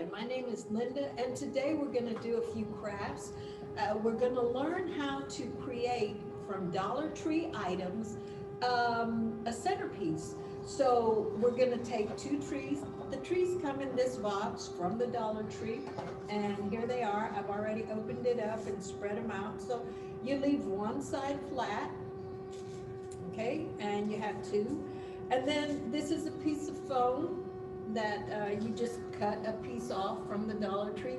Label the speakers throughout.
Speaker 1: Hi, my name is Linda, and today we're going to do a few crafts. We're going to learn how to create from Dollar Tree items a centerpiece. So we're going to take two trees. The trees come in this box from the Dollar Tree, and here they are. I've already opened it up and spread them out. So you leave one side flat, okay, and you have two. And then this is a piece of foam that you just cut a piece off from the Dollar Tree.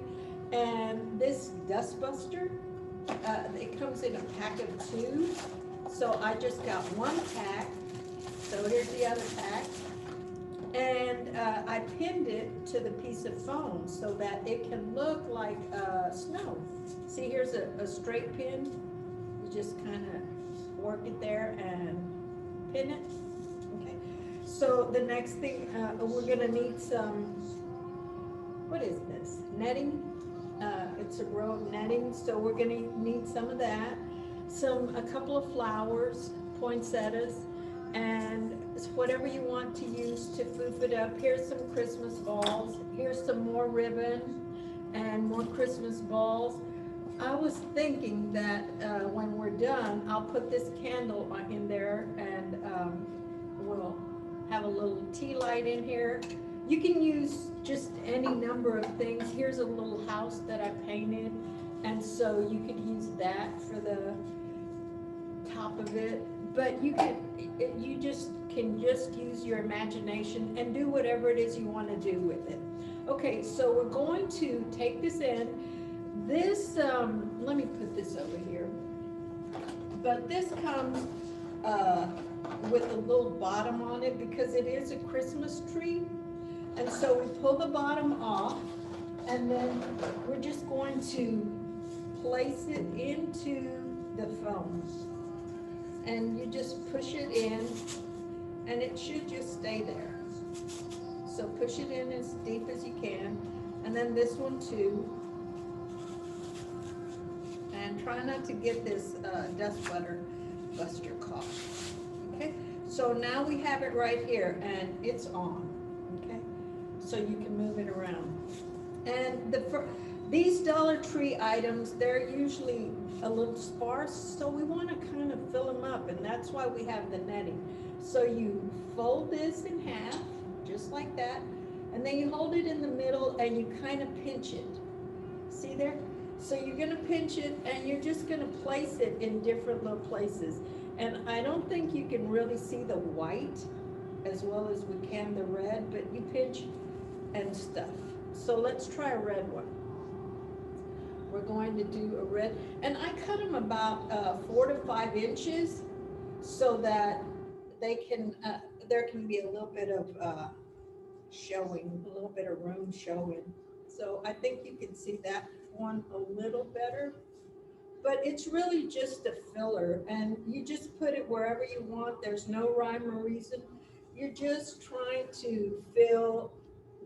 Speaker 1: And this dust buster, it comes in a pack of two. So I just got one pack. So here's the other pack. And I pinned it to the piece of foam so that it can look like snow. See, here's a straight pin. You just kind of work it there and pin it. Okay. So the next thing, we're gonna need some, what is this? Netting. It's a row of netting, so we're gonna need some of that. A couple of flowers, poinsettias, and whatever you want to use to foof it up. Here's some Christmas balls. Here's some more ribbon and more Christmas balls. I was thinking that when we're done, I'll put this candle in there, and we'll have a little tea light in here. You can use just any number of things. Here's a little house that I painted, and so you could use that for the top of it. But you just can use your imagination and do whatever it is you want to do with it. Okay, so we're going to take this in. This, let me put this over here. But this comes with a little bottom on it because it is a Christmas tree. And so we pull the bottom off, and then we're just going to place it into the foam. And you just push it in, and it should just stay there. So push it in as deep as you can, and then this one too. And try not to get this dust buster caught. Okay, so now we have it right here, and it's on. Okay, so you can move it around. And these Dollar Tree items, they're usually a little sparse, so we want to kind of fill them up, and that's why we have the netting. So you fold this in half, just like that, and then you hold it in the middle and you kind of pinch it. See there? So you're going to pinch it, and you're just going to place it in different little places. And I don't think you can really see the white as well as we can the red, but you pinch and stuff. So let's try a red one. We're going to do a red, and I cut them about 4 to 5 inches so that they can, there can be a little bit of showing, a little bit of room showing. So I think you can see that one a little better, but it's really just a filler, and you just put it wherever you want. There's no rhyme or reason. You're just trying to fill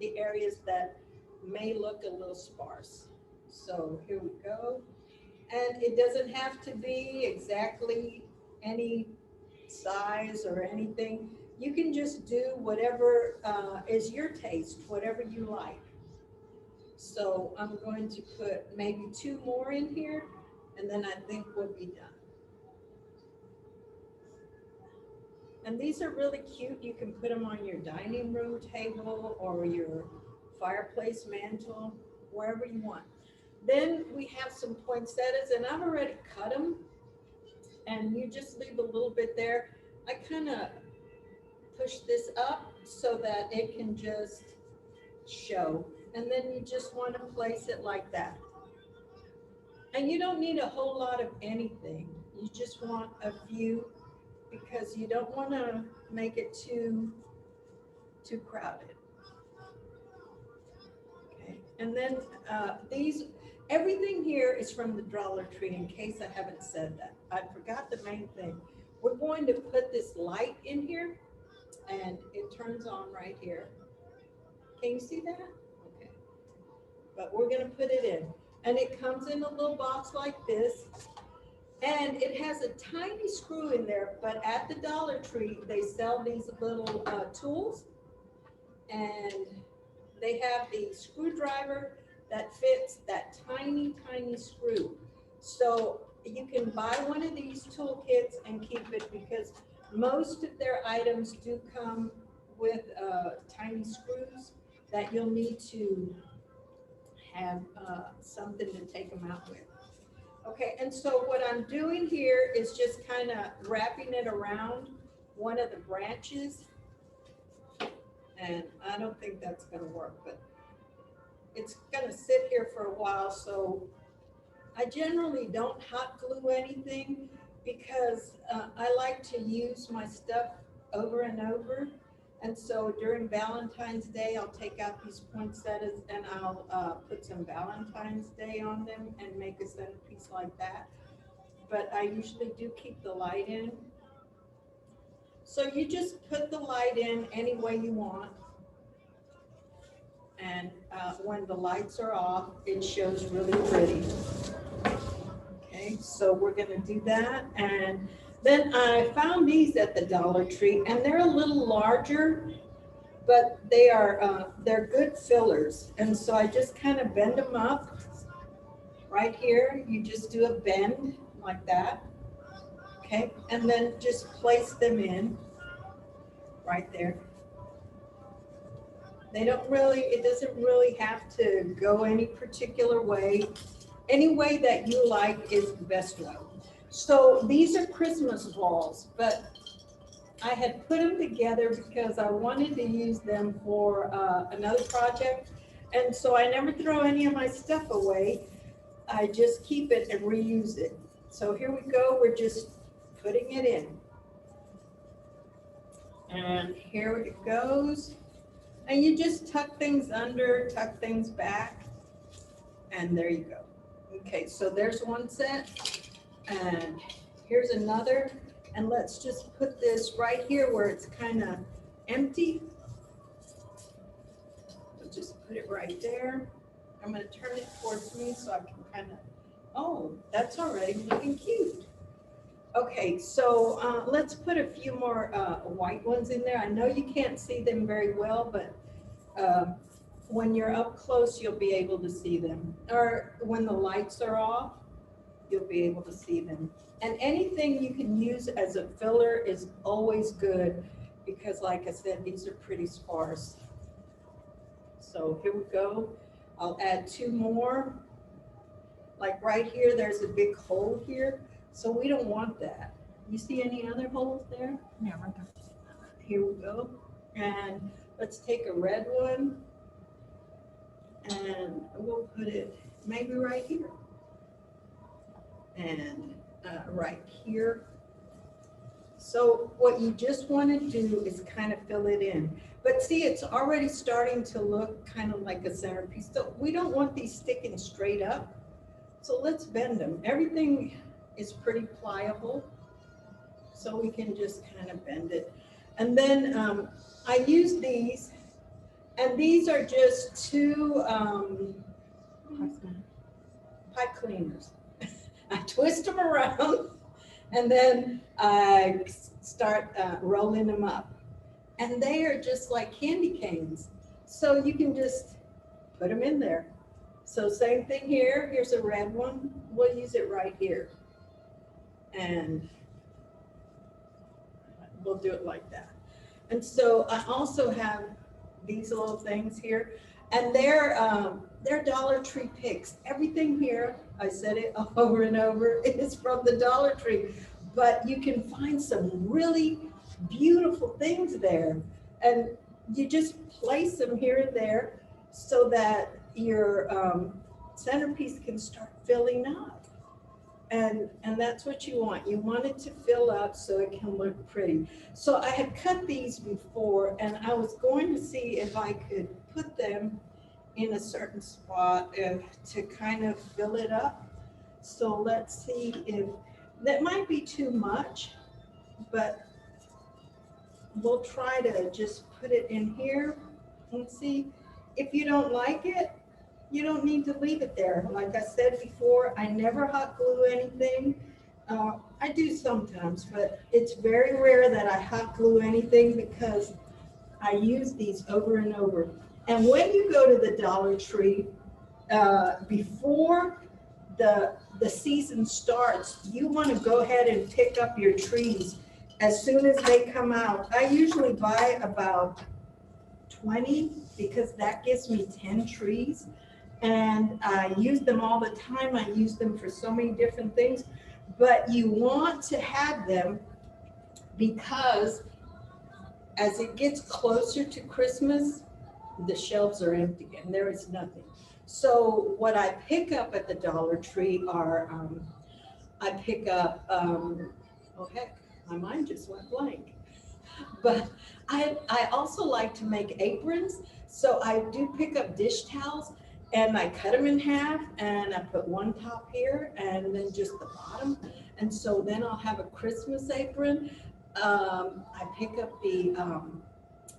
Speaker 1: the areas that may look a little sparse. So here we go. And it doesn't have to be exactly any size or anything. You can just do whatever is your taste, whatever you like. So I'm going to put maybe 2 more in here, and then I think we'll be done. And these are really cute. You can put them on your dining room table or your fireplace mantle, wherever you want. Then we have some poinsettias, and I've already cut them, and you just leave a little bit there. I kind of push this up so that it can just show, and then you just want to place it like that. And you don't need a whole lot of anything. You just want a few, because you don't want to make it too crowded. Okay, and then everything here is from the Dollar Tree, in case I haven't said that. I forgot the main thing. We're going to put this light in here, and it turns on right here. Can you see that? Okay. But we're going to put it in, and it comes in a little box like this, and it has a tiny screw in there, but at the Dollar Tree, they sell these little tools, and They have the screwdriver that fits that tiny, tiny screw. So you can buy one of these toolkits and keep it because most of their items do come with tiny screws that you'll need to have something to take them out with. Okay, and so what I'm doing here is just kind of wrapping it around one of the branches. And I don't think that's gonna work, but it's gonna sit here for a while, so I generally don't hot glue anything because I like to use my stuff over and over. And so during Valentine's Day, I'll take out these poinsettias and I'll put some Valentine's Day on them and make a centerpiece like that. But I usually do keep the light in. So you just put the light in any way you want. And when the lights are off, it shows really pretty. Okay, so we're gonna do that. And then I found these at the Dollar Tree and they're a little larger, but they're good fillers. And so I just kind of bend them up right here. You just do a bend like that. Okay, and then just place them in right there. It doesn't really have to go any particular way. Any way that you like is the best way. So these are Christmas balls, but I had put them together because I wanted to use them for another project. And so I never throw any of my stuff away. I just keep it and reuse it. So here we go, we're just putting it in. And here it goes. And you just tuck things under, tuck things back, and there you go. Okay, so there's one set, and here's another. And let's just put this right here where it's kind of empty. We'll just put it right there. I'm going to turn it towards me so I can kind of, oh, that's already looking cute. Okay, so let's put a few more white ones in there. I know you can't see them very well, but when you're up close, you'll be able to see them. Or when the lights are off, you'll be able to see them. And anything you can use as a filler is always good because, like I said, these are pretty sparse. So here we go. I'll add two more. Like right here, there's a big hole here. So we don't want that. You see any other holes there?
Speaker 2: Yeah, right there.
Speaker 1: Here we go. And let's take a red one and we'll put it maybe right here. And right here. So what you just want to do is kind of fill it in. But see, it's already starting to look kind of like a centerpiece. So we don't want these sticking straight up. So let's bend them. Everything is pretty pliable, so we can just kind of bend it. And then I use these, and these are just two pipe cleaners. I twist them around, and then I start rolling them up. And they are just like candy canes. So you can just put them in there. So same thing here, here's a red one. We'll use it right here. And we'll do it like that. And so I also have these little things here, and they're Dollar Tree picks. Everything here, I said it over and over, is from the Dollar Tree, but you can find some really beautiful things there. And you just place them here and there so that your centerpiece can start filling up. And that's what you want. You want it to fill up so it can look pretty. So I had cut these before, and I was going to see if I could put them in a certain spot to kind of fill it up. So let's see if, that might be too much, but we'll try to just put it in here and see. If you don't like it, you don't need to leave it there. Like I said before, I never hot glue anything. I do sometimes, but it's very rare that I hot glue anything because I use these over and over. And when you go to the Dollar Tree, before the season starts, you want to go ahead and pick up your trees as soon as they come out. I usually buy about 20 because that gives me 10 trees. And I use them all the time. I use them for so many different things. But you want to have them because as it gets closer to Christmas, the shelves are empty and there is nothing. So what I pick up at the Dollar Tree are, I pick up, oh heck, my mind just went blank. But I also like to make aprons. So I do pick up dish towels and I cut them in half and I put one top here and then just the bottom. And so then I'll have a Christmas apron. I pick up the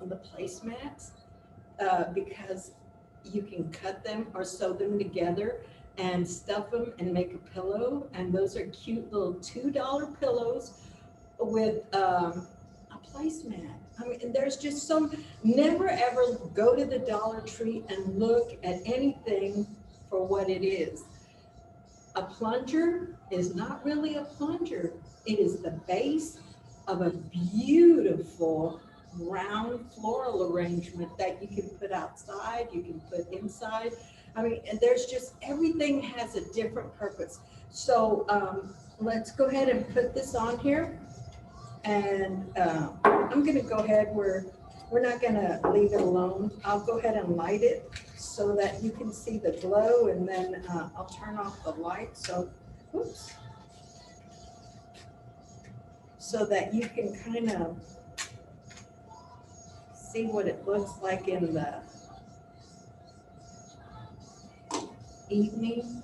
Speaker 1: placemats because you can cut them or sew them together and stuff them and make a pillow. And those are cute little $2 pillows with a placemat. I mean, there's just some, never ever go to the Dollar Tree and look at anything for what it is. A plunger is not really a plunger. It is the base of a beautiful round floral arrangement that you can put outside, you can put inside. I mean, and there's just, everything has a different purpose. So let's go ahead and put this on here. And I'm gonna go ahead, we're not gonna leave it alone. I'll go ahead and light it so that you can see the glow, and then I'll turn off the light. So, oops. So that you can kind of see what it looks like in the evening.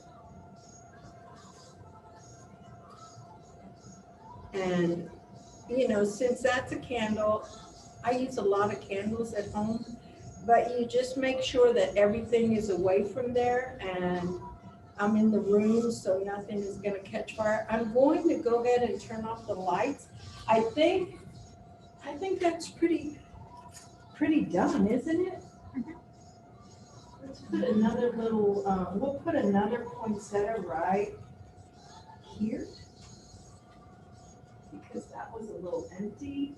Speaker 1: And, you know, since that's a candle, I use a lot of candles at home, but you just make sure that everything is away from there, and I'm in the room so nothing is going to catch fire. I'm going to go ahead and turn off the lights. I think that's pretty done, isn't it? Let's put another little, we'll put another poinsettia right here because that was a little empty.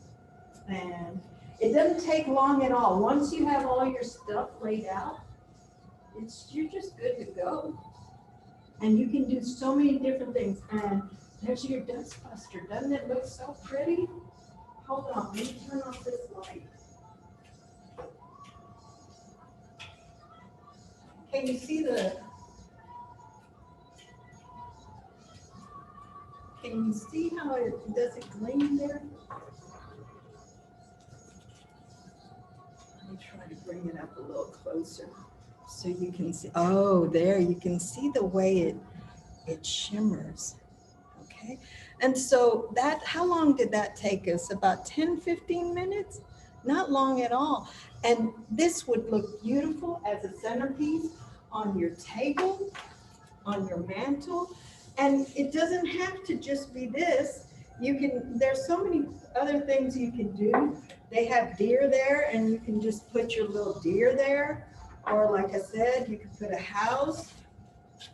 Speaker 1: And it doesn't take long at all. Once you have all your stuff laid out, you're just good to go. And you can do so many different things. And there's your dust buster. Doesn't it look so pretty? Hold on, let me turn off this light. Can you see can you see how does it gleam there? Let me try to bring it up a little closer so you can see. Oh, there, you can see the way it shimmers. Okay. And so how long did that take us? About 10, 15 minutes? Not long at all. And this would look beautiful as a centerpiece on your table, on your mantle. And it doesn't have to just be this. There's so many other things you can do. They have deer there, and you can just put your little deer there. Or like I said, you can put a house.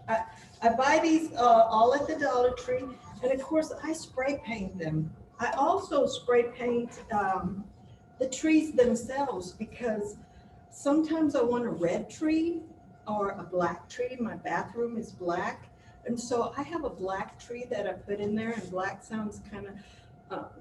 Speaker 1: I buy these all at the Dollar Tree. And of course, I spray paint them. I also spray paint the trees themselves because sometimes I want a red tree or a black tree. My bathroom is black. And so I have a black tree that I put in there, and black sounds kind of,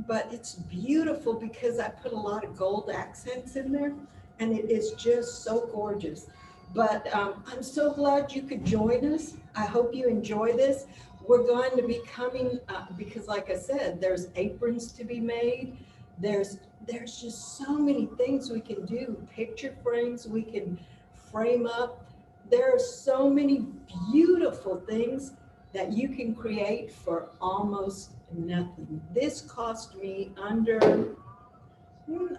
Speaker 1: but it's beautiful because I put a lot of gold accents in there, and it is just so gorgeous. But I'm so glad you could join us. I hope you enjoy this. We're going to be coming, because like I said, there's aprons to be made. There's just so many things we can do. Picture frames we can frame up. There are so many beautiful things that you can create for almost nothing. This cost me under,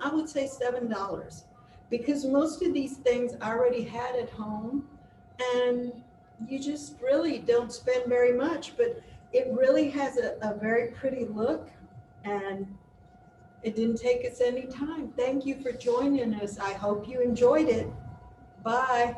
Speaker 1: I would say $7, because most of these things I already had at home, and you just really don't spend very much, but it really has a very pretty look. And It didn't take us any time. Thank you for joining us. I hope you enjoyed it. Bye.